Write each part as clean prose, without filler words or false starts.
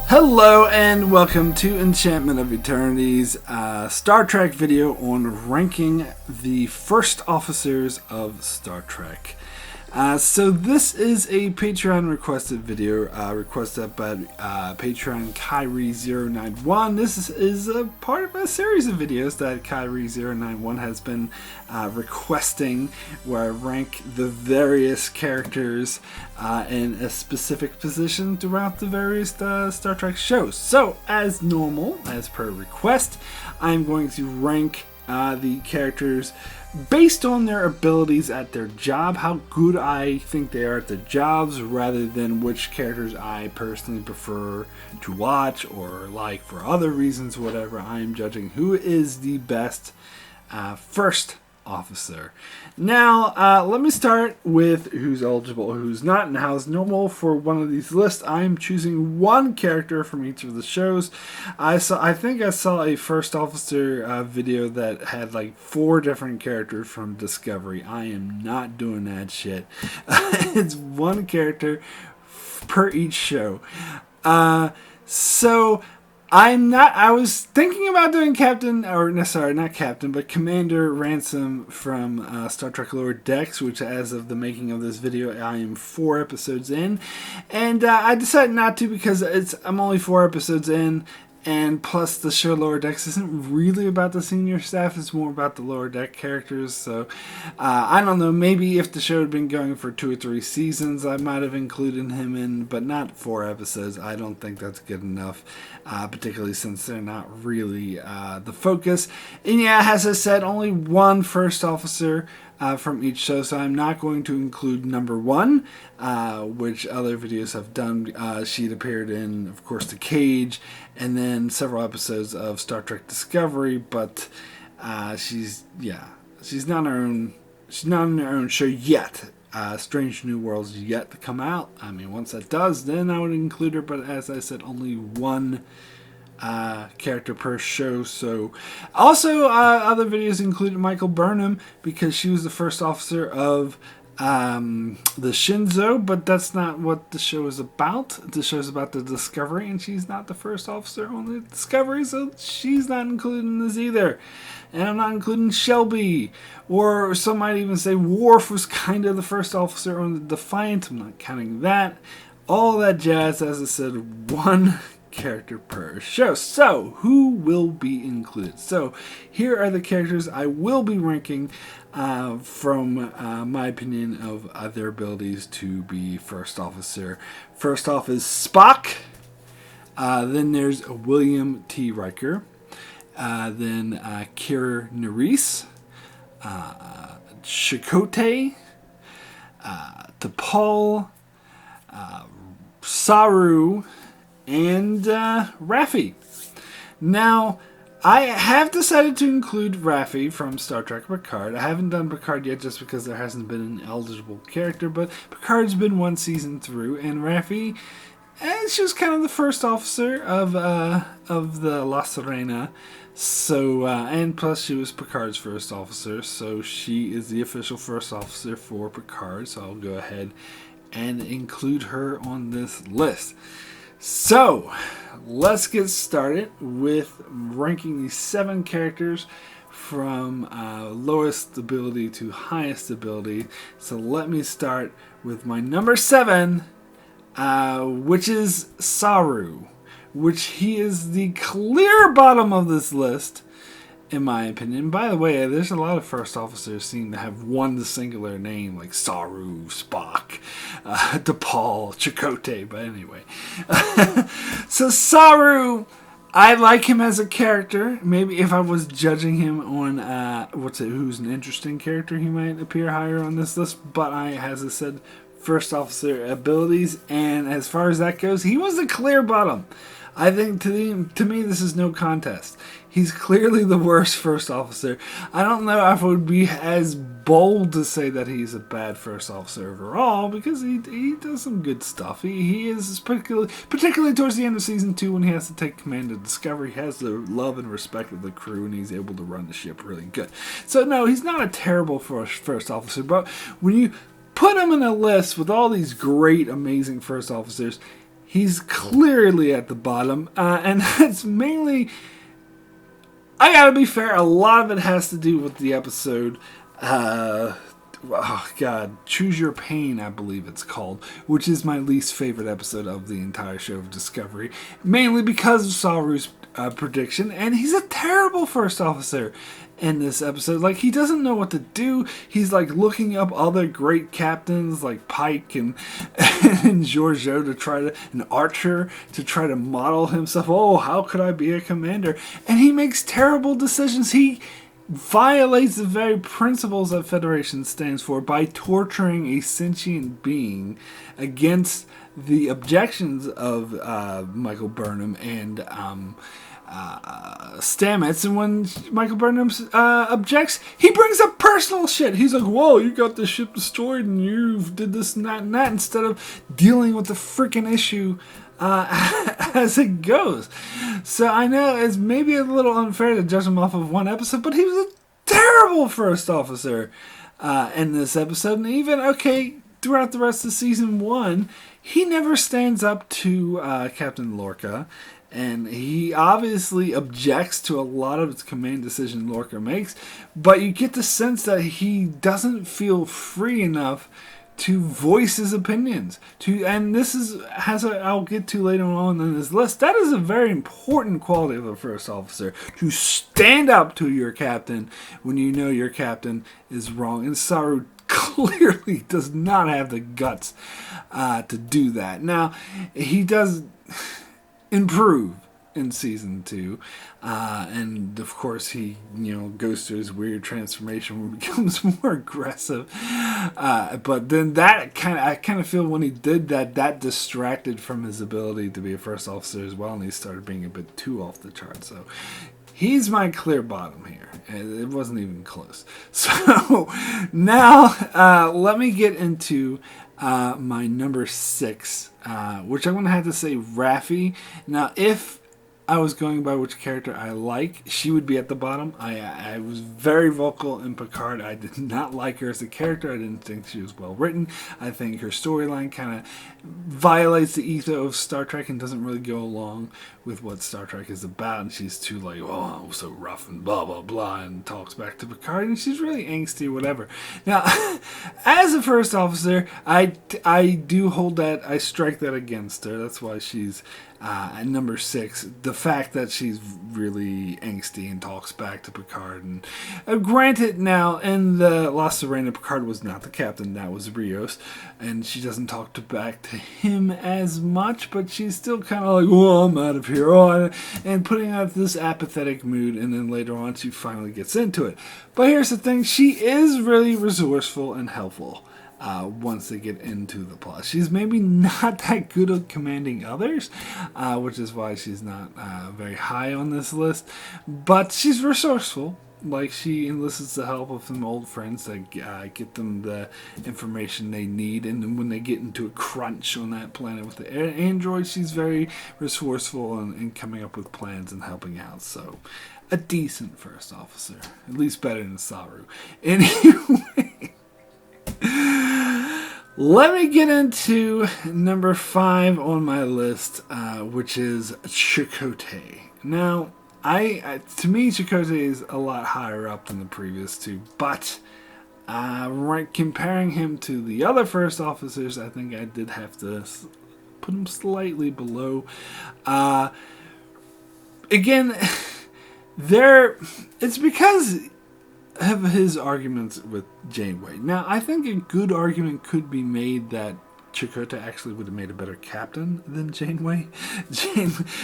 Hello and welcome to Enchantment of Eternity's Star Trek video on ranking the first officers of Star Trek. So this is a Patreon requested video, requested by Patreon Kyra091. This is a part of a series of videos that Kyra091 has been requesting, where I rank the various characters in a specific position throughout the various Star Trek shows. So, as normal, as per request, I'm going to rank the characters based on their abilities at their job, how good I think they are at their jobs, rather than which characters I personally prefer to watch or like for other reasons, whatever. I am judging who is the best first officer. Now, let me start with who's eligible, who's not, and how is normal for one of these lists. I'm choosing one character from each of the shows. I think I saw a first officer video that had like 4 different characters from Discovery. I am not doing that shit. It's one character per each show. I was thinking about doing Commander Ransom from Star Trek Lower Decks, which as of the making of this video, I am 4 episodes in. And I decided not to because I'm only 4 episodes in. And plus, the show Lower Decks isn't really about the senior staff. It's more about the Lower Deck characters. So, I don't know. Maybe if the show had been going for 2 or 3 seasons, I might have included him in. But not 4 episodes. I don't think that's good enough. Particularly since they're not really the focus. And yeah, as I said, only one first officer from each show, so I'm not going to include number 1, which other videos have done. She'd appeared in, of course, The Cage, and then several episodes of Star Trek Discovery, but she's not in her own show yet. Strange New Worlds yet to come out. I mean, once that does, then I would include her, but as I said, only one character per show. So also other videos included Michael Burnham, because she was the first officer of the Shinzo, but that's not what the show is about. The show is about the Discovery, and she's not the first officer on the Discovery, so she's not included in this either. And I'm not including Shelby, or some might even say Worf was kind of the first officer on the Defiant. I'm not counting that. All that jazz, as I said, one character per show. So, who will be included? So, here are the characters I will be ranking from my opinion of their abilities to be first officer. First off is Spock. Then there's William T. Reicher. Then Kyra Nuris. Chicote. T'Pol. Saru. And Raffi. Now, I have decided to include Raffi from Star Trek Picard. I haven't done Picard yet just because there hasn't been an eligible character, but Picard's been 1 season through, and Raffi, she was kind of the first officer of the La Sirena. So, and plus she was Picard's first officer, so she is the official first officer for Picard, so I'll go ahead and include her on this list. So, let's get started with ranking these 7 characters from lowest ability to highest ability. So let me start with my number 7, which is Saru, which he is the clear bottom of this list, in my opinion. By the way, there's a lot of first officers seem to have one singular name, like Saru, Spock, T'Pol, Chicote, but anyway. So Saru, I like him as a character. Maybe if I was judging him on who's an interesting character, he might appear higher on this list, but as I said, first officer abilities, and as far as that goes, he was the clear bottom. I think to me, this is no contest. He's clearly the worst first officer. I don't know if I would be as bold to say that he's a bad first officer overall, because he does some good stuff. He is, particularly towards the end of season 2, when he has to take command of Discovery, he has the love and respect of the crew, and he's able to run the ship really good. So no, he's not a terrible first officer, but when you put him in a list with all these great, amazing first officers, he's clearly at the bottom, and that's mainly, I gotta be fair, a lot of it has to do with the episode, oh God, Choose Your Pain, I believe it's called, which is my least favorite episode of the entire show of Discovery, mainly because of Saru's prediction, and he's a terrible first officer in this episode. Like, he doesn't know what to do. He's like looking up other great captains like Pike and Georgiou to try to, and Archer, to try to model himself. Oh, how could I be a commander? And he makes terrible decisions. He violates the very principles that Federation stands for by torturing a sentient being against the objections of Michael Burnham and Stamets. And when Michael Burnham objects, he brings up personal shit. He's like, whoa, you got the ship destroyed and you did this and that, instead of dealing with the freaking issue as it goes. So I know it's maybe a little unfair to judge him off of one episode, but he was a terrible first officer in this episode. And even, okay, throughout the rest of season 1, he never stands up to Captain Lorca. And he obviously objects to a lot of its command decision Lorca makes, but you get the sense that he doesn't feel free enough to voice his opinions. And this is, I'll get to later on in this list, that is a very important quality of a first officer, to stand up to your captain when you know your captain is wrong. And Saru clearly does not have the guts to do that. Now, he does improve in season 2, and of course he goes through his weird transformation where he becomes more aggressive, but then that I kind of feel when he did that distracted from his ability to be a first officer as well, and he started being a bit too off the chart. So he's my clear bottom here. It wasn't even close. So now let me get into my number 6, which I'm going to have to say Raffi. Now, if I was going by which character I like, she would be at the bottom. I was very vocal in Picard. I did not like her as a character. I didn't think she was well written. I think her storyline kind of violates the ethos of Star Trek and doesn't really go along with what Star Trek is about. And she's too like, oh, I'm so rough and blah, blah, blah, and talks back to Picard. And she's really angsty, whatever. Now, as a first officer, I do hold that, I strike that against her. That's why she's at number 6, the fact that she's really angsty and talks back to Picard. And granted, now in the La Sirena, Picard was not the captain, that was Rios, and she doesn't talk back to him as much, but she's still kind of like, oh, I'm out of here, and putting out this apathetic mood. And then later on, she finally gets into it. But here's the thing: she is really resourceful and helpful. Once they get into the plot, she's maybe not that good at commanding others, which is why she's not very high on this list. But she's resourceful. Like, she enlists the help of some old friends that get them the information they need, and then when they get into a crunch on that planet with the android, she's very resourceful in coming up with plans and helping out. So, a decent first officer, at least better than Saru. Anyway. Let me get into number 5 on my list, which is Chicote. Now, to me, Chicote is a lot higher up than the previous 2, but comparing him to the other first officers, I think I did have to put him slightly below. Again, it's because of his arguments with Janeway. Now, I think a good argument could be made that Chicote actually would have made a better captain than Janeway.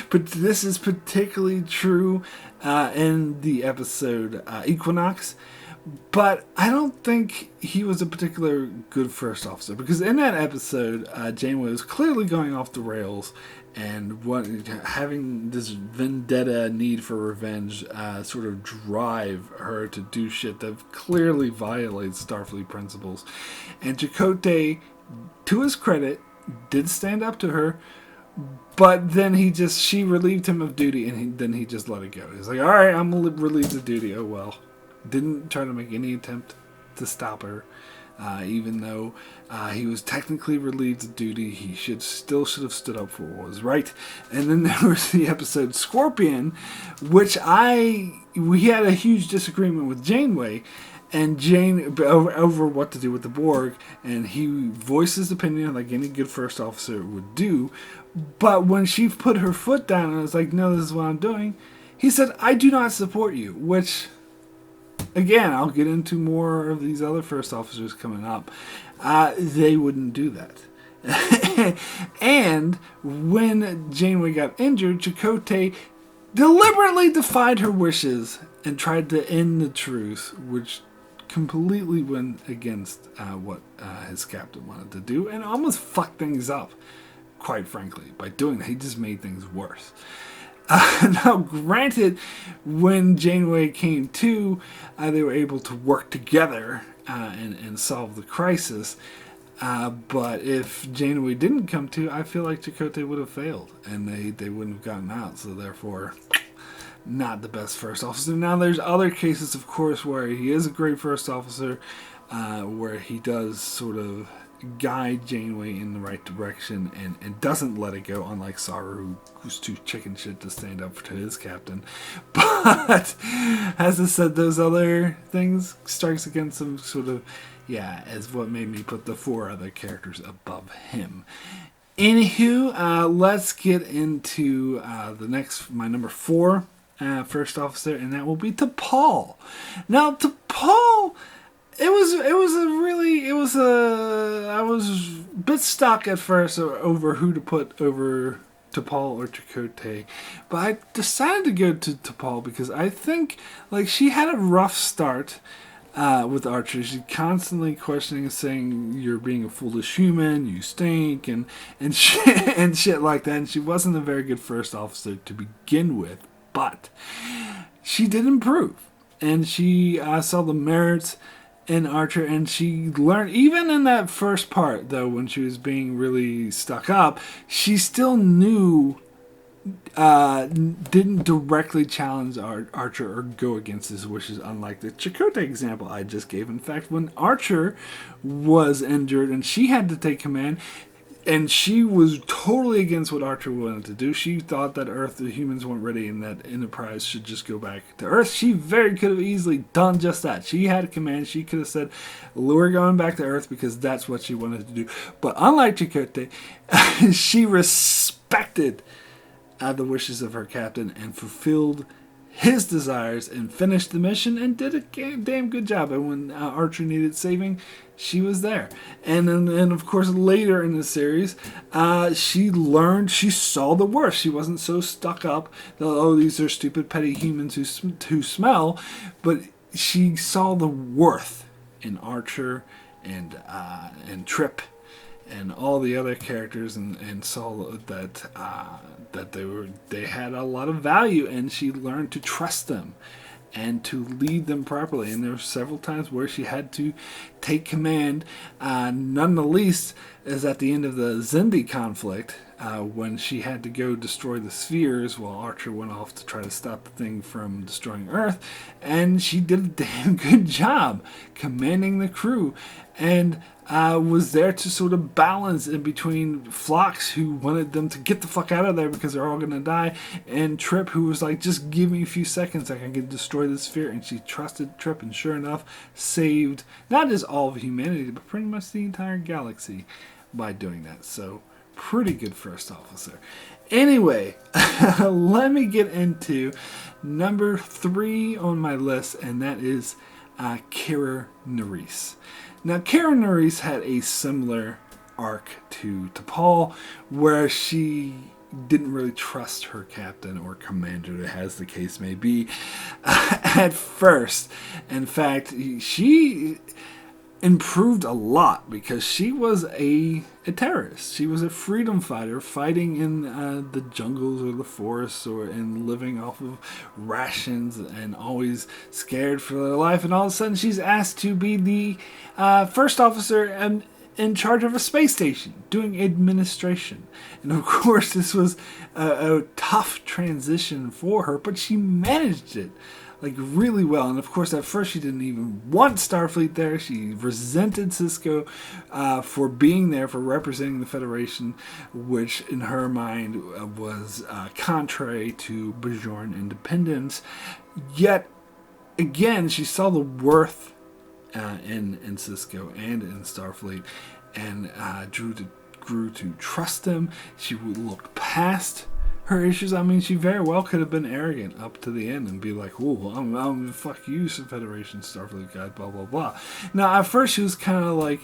But this is particularly true in the episode Equinox. But I don't think he was a particular good first officer, because in that episode, Janeway was clearly going off the rails and having this vendetta need for revenge sort of drive her to do shit that clearly violates Starfleet principles. And Chicote, to his credit, did stand up to her, but then she relieved him of duty, and then he just let it go. He's like, all right, I'm going to relieve the duty. Oh, well. Didn't try to make any attempt to stop her. Even though he was technically relieved of duty, he should have stood up for what was right. And then there was the episode Scorpion, which we had a huge disagreement with Janeway, and Jane over what to do with the Borg, and he voiced his opinion like any good first officer would do. But when she put her foot down and was like, "No, this is what I'm doing," he said, "I do not support you," which, again, I'll get into more of these other first officers coming up. They wouldn't do that. And when Janeway got injured, Chicote deliberately defied her wishes and tried to end the truce, which completely went against what his captain wanted to do, and almost fucked things up, quite frankly. By doing that, he just made things worse. Now, granted, when Janeway came to, they were able to work together and solve the crisis. But if Janeway didn't come to, I feel like Chicote would have failed, and they wouldn't have gotten out. So therefore, not the best first officer. Now, there's other cases, of course, where he is a great first officer, where he does sort of guide Janeway in the right direction and doesn't let it go, unlike Saru, who's too chicken shit to stand up to his captain. But as I said, those other things strikes against him sort of, as what made me put the 4 other characters above him. Anywho, let's get into my number 4 first officer, and that will be T'Pol. Now, T'Pol, I was a bit stuck at first over who to put over T'Pol or Chicote, but I decided to go to T'Pol because I think she had a rough start with Archer. She's constantly questioning and saying, "You're being a foolish human, you stink," and shit, and shit like that. And she wasn't a very good first officer to begin with, but she did improve, and she saw the merits in Archer, and she learned, even in that first part, though, when she was being really stuck up, she still didn't directly challenge Archer or go against his wishes, unlike the Chicote example I just gave. In fact, when Archer was injured and she had to take command, and she was totally against what Archer wanted to do. She thought that Earth, the humans weren't ready, and that Enterprise should just go back to Earth. She very could have easily done just that. She had a command. She could have said, "We're going back to Earth," because that's what she wanted to do. But unlike Chicote, she respected the wishes of her captain and fulfilled his desires and finished the mission and did a damn good job. And when Archer needed saving, she was there. And of course, later in the series, she saw the worst. She wasn't so stuck up that, "Oh, these are stupid, petty humans who smell," but she saw the worth in Archer and Trip and all the other characters, and saw that they had a lot of value, and she learned to trust them and to lead them properly. And there were several times where she had to take command. None the least is at the end of the Xindi conflict, when she had to go destroy the spheres while Archer went off to try to stop the thing from destroying Earth. And she did a damn good job commanding the crew, and was there to sort of balance in between Phlox, who wanted them to get the fuck out of there because they're all going to die, and Trip, who was like, "Just give me a few seconds, I can destroy this sphere." And she trusted Trip, and sure enough, saved not just all of humanity, but pretty much the entire galaxy by doing that. So, pretty good first officer. Anyway, let me get into number 3 on my list, and that is Kyra Nuris. Now, Kyra Nuris had a similar arc to T'Pol, where she didn't really trust her captain or commander, as the case may be, at first. In fact, she improved a lot because she was a terrorist. She was a freedom fighter fighting in the jungles or the forests, and living off of rations, and always scared for their life. And all of a sudden she's asked to be the first officer in charge of a space station, doing administration. And of course, this was a tough transition for her, but she managed it like really well. And of course, at first she didn't even want Starfleet there. She resented Sisko for being there, for representing the Federation, which in her mind was contrary to Bajoran independence. Yet again, she saw the worth in Sisko and in Starfleet, and grew to trust them. She would look past her issues. I mean, she very well could have been arrogant up to the end and be like, "Ooh, I'm fuck you, Federation Starfleet guy, blah blah blah." Now, at first, she was kind of like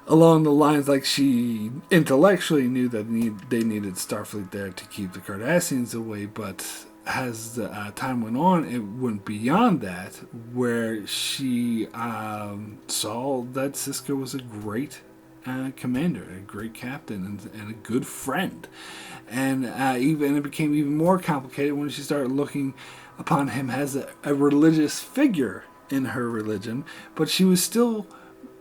along the lines like she intellectually knew that they needed Starfleet there to keep the Cardassians away, but as the time went on, it went beyond that, where she saw that Sisko was a great commander, a great captain, and a good friend. And it became even more complicated when she started looking upon him as a religious figure in her religion, but she was still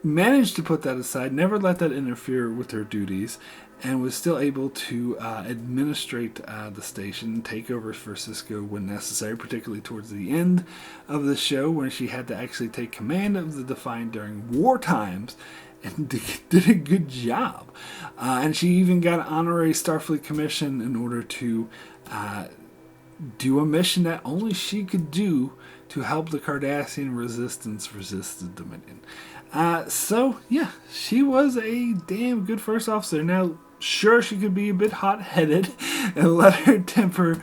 managed to put that aside, never let that interfere with her duties, and was still able to administrate the station, take over for Sisko when necessary, particularly towards the end of the show, when she had to actually take command of the Defiant during war times, and did a good job. And she even got an honorary Starfleet commission in order to do a mission that only she could do to help the Cardassian resistance resist the Dominion. So, yeah, she was a damn good first officer. Now, sure, she could be a bit hot-headed and let her temper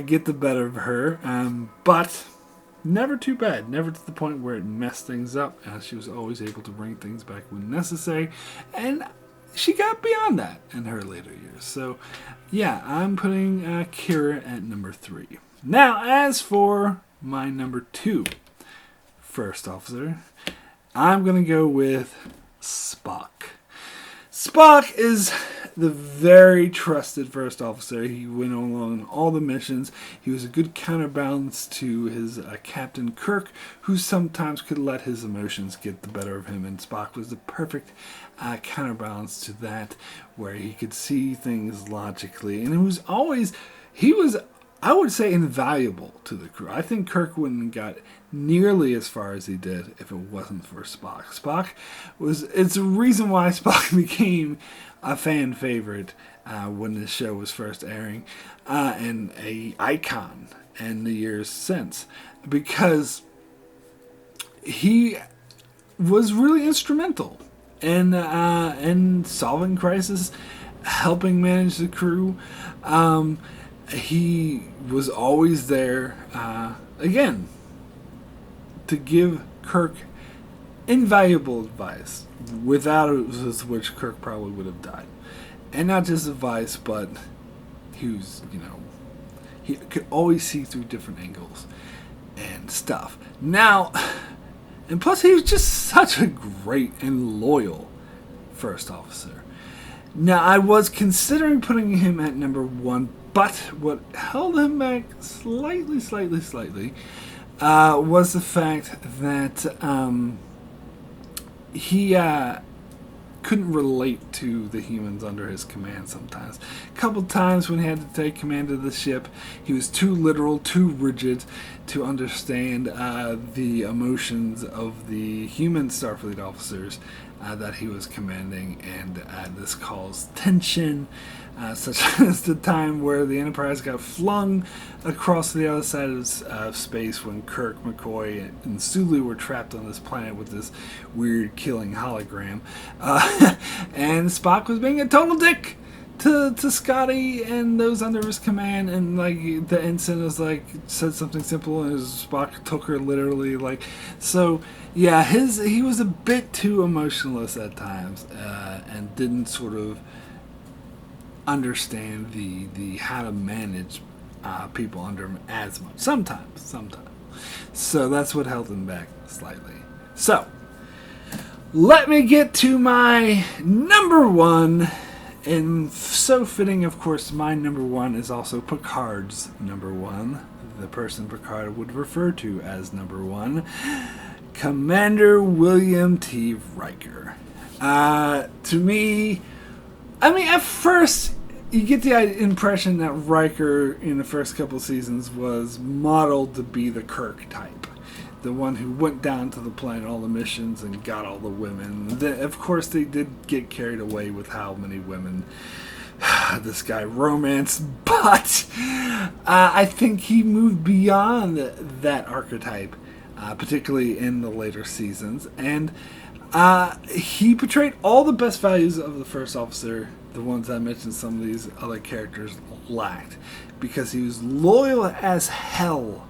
get the better of her, but never too bad. Never to the point where it messed things up. She was always able to bring things back when necessary, and she got beyond that in her later years. So, yeah, I'm putting Kyra at number 3. Now, as for my number 2 first officer, I'm going to go with Spock. Spock is the very trusted first officer. He went along all the missions. He was a good counterbalance to his Captain Kirk, who sometimes could let his emotions get the better of him. And Spock was the perfect counterbalance to that, where he could see things logically. And he was, I would say, invaluable to the crew. I think Kirk wouldn't have got nearly as far as he did if it wasn't for Spock. It's a reason why Spock became a fan favorite when the show was first airing, and a icon in the years since, because he was really instrumental in solving crisis, helping manage the crew. He was always there, again, to give Kirk invaluable advice, without which Kirk probably would have died. And not just advice, but he could always see through different angles and stuff. Now, and plus he was just such a great and loyal first officer. Now, I was considering putting him at number 1, but what held him back slightly, was the fact that he couldn't relate to the humans under his command sometimes. A couple times when he had to take command of the ship, he was too literal, too rigid to understand the emotions of the human Starfleet officers that he was commanding, and this caused tension, such as the time where the Enterprise got flung across the other side of space when Kirk, McCoy, and Sulu were trapped on this planet with this weird killing hologram. And Spock was being a total dick to Scotty and those under his command, and like the ensign was said something simple, and Spock took her literally. So yeah, he was a bit too emotionless at times, and didn't sort of understand the how to manage people under him as much. Sometimes. So that's what held him back slightly. So let me get to my number 1. And so fitting, of course, my number 1 is also Picard's number 1. The person Picard would refer to as number 1. Commander William T. Reicher. To me, I mean, at first, you get the impression that Reicher in the first couple seasons was modeled to be the Kirk type. The one who went down to the planet, all the missions, and got all the women. Of course, they did get carried away with how many women this guy romanced, but I think he moved beyond that archetype, particularly in the later seasons. And he portrayed all the best values of the first officer, the ones I mentioned some of these other characters lacked, because he was loyal as hell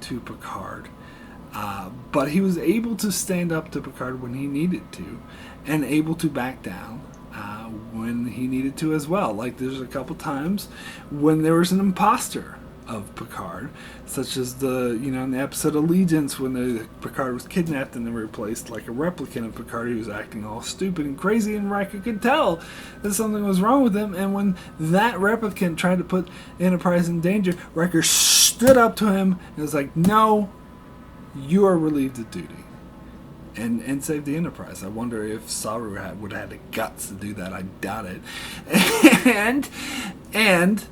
to Picard. But he was able to stand up to Picard when he needed to, and able to back down when he needed to as well. Like, there's a couple times when there was an imposter of Picard, such as in the episode Allegiance, when Picard was kidnapped and they replaced like a replicant of Picard who was acting all stupid and crazy, and Riker could tell that something was wrong with him. And when that replicant tried to put Enterprise in danger, Riker stood up to him and was like, "No, you are relieved of duty," and saved the Enterprise. I wonder if Saru would have had the guts to do that. I doubt it. And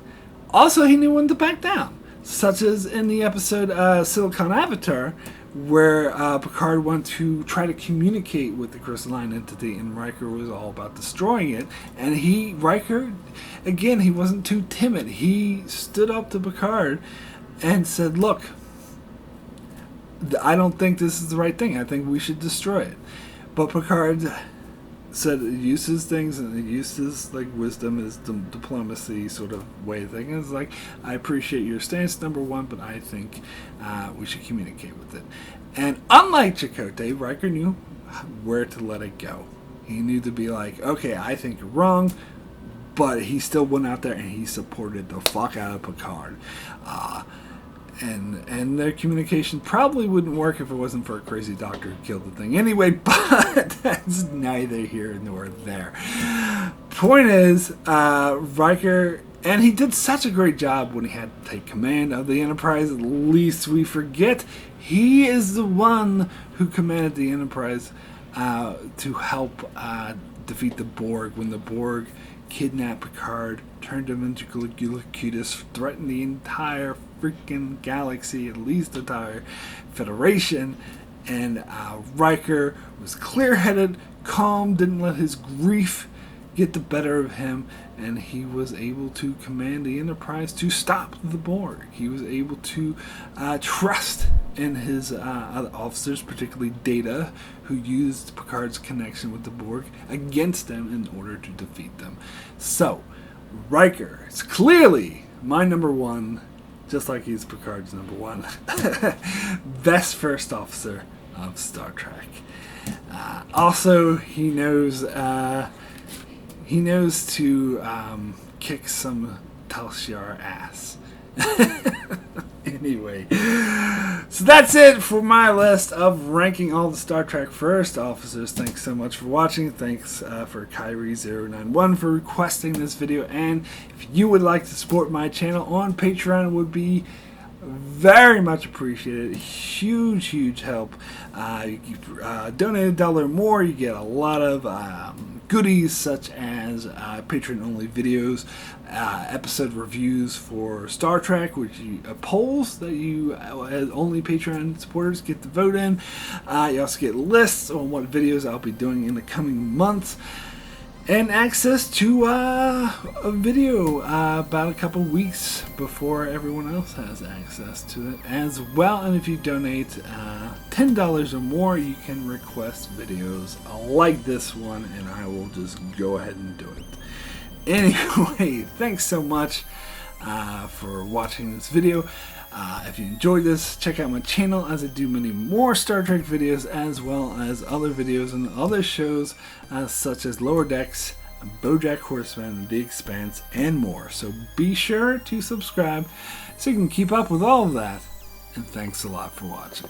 also, he knew when to back down, such as in the episode Silicon Avatar, where Picard went to try to communicate with the crystalline entity, and Riker was all about destroying it. And Riker, again, he wasn't too timid. He stood up to Picard and said, "Look, I don't think this is the right thing. I think we should destroy it." But Picard said, use his things, and he used his wisdom, his diplomacy sort of way of thinking. It's like, "I appreciate your stance, number one, but I think we should communicate with it." And unlike Chicote, Riker knew where to let it go. He knew to be like, "Okay, I think you're wrong," but he still went out there and he supported the fuck out of Picard. And their communication probably wouldn't work if it wasn't for a crazy doctor who killed the thing anyway, but that's neither here nor there. Point is, Riker, and he did such a great job when he had to take command of the Enterprise. At least we forget he is the one who commanded the Enterprise to help defeat the Borg when the Borg kidnapped Picard, turned him into Locutus, threatened the entire freaking galaxy, at least the entire Federation. And Riker was clear-headed, calm, didn't let his grief get the better of him, and he was able to command the Enterprise to stop the Borg. He was able to trust in his other officers, particularly Data, who used Picard's connection with the Borg against them in order to defeat them. So, Riker is clearly my number one, just like he's Picard's number one. Best first officer of Star Trek. Also, he knows to kick some Tal Shiar ass. Anyway, so that's it for my list of ranking all the Star Trek first officers. Thanks so much for watching. Thanks for Kyrie091 for requesting this video. And if you would like to support my channel on Patreon, it would be very much appreciated. Huge help. You donate $1 or more, you get a lot of goodies, such as Patreon-only videos, episode reviews for Star Trek, which polls that you, as only Patreon supporters, get to vote in. You also get lists on what videos I'll be doing in the coming months, and access to a video about a couple weeks before everyone else has access to it as well. And if you donate $10 or more, you can request videos like this one, and I will just go ahead and do it. Anyway, thanks so much for watching this video. If you enjoyed this, check out my channel, as I do many more Star Trek videos, as well as other videos and other shows such as Lower Decks, BoJack Horseman, The Expanse, and more. So be sure to subscribe so you can keep up with all of that. And thanks a lot for watching.